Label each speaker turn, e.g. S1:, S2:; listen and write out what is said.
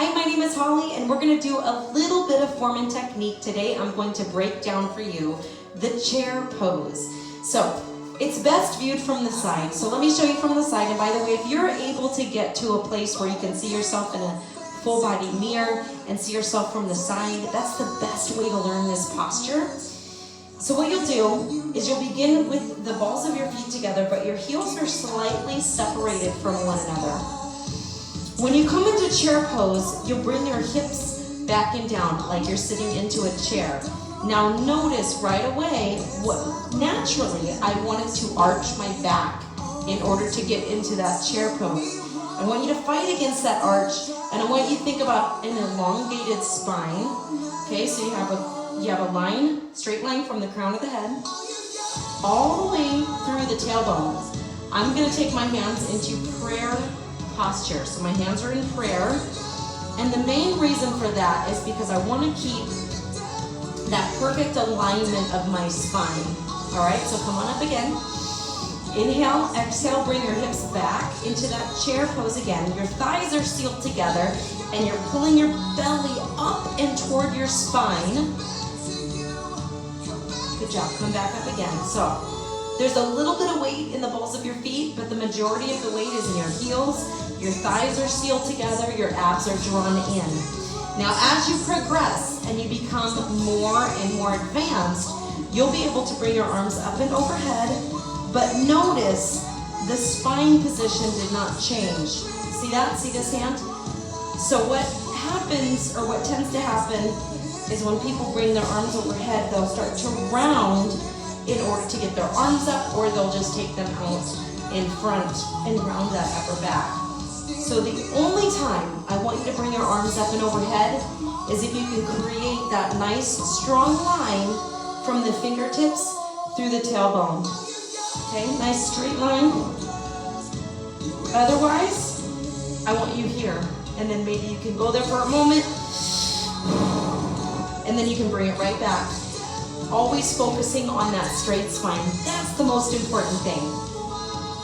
S1: Hi, my name is Holly, and we're going to do a little bit of form and technique today. I'm going to break down for you the chair pose. So it's best viewed from the side. So let me show you from the side. And by the way, if you're able to get to a place where you can see yourself in a full body mirror and see yourself from the side, that's the best way to learn this posture. So what you'll do is you'll begin with the balls of your feet together, but your heels are slightly separated from one another. When you come into chair pose, you'll bring your hips back and down like you're sitting into a chair. Now notice right away, naturally I wanted to arch my back in order to get into that chair pose. I want you to fight against that arch, and I want you to think about an elongated spine. Okay, so you have a line, straight line from the crown of the head, all the way through the tailbone. I'm gonna take my hands into prayer posture. So my hands are in prayer, and the main reason for that is because I want to keep that perfect alignment of my spine. All right, so come on up again. Inhale, exhale, bring your hips back into that chair pose again. Your thighs are sealed together, and you're pulling your belly up and toward your spine. Good job, come back up again. So there's a little bit of weight in the balls of your feet, but the majority of the weight is in your heels. Your thighs are sealed together, your abs are drawn in. Now as you progress and you become more and more advanced, you'll be able to bring your arms up and overhead, but notice the spine position did not change. See that? See this hand? So what happens, or what tends to happen, is when people bring their arms overhead, they'll start to round in order to get their arms up, or they'll just take them out in front and round that upper back. So the only time I want you to bring your arms up and overhead is if you can create that nice strong line from the fingertips through the tailbone. Okay, nice straight line. Otherwise, I want you here, and then maybe you can go there for a moment, and then you can bring it right back. Always focusing on that straight spine. That's the most important thing.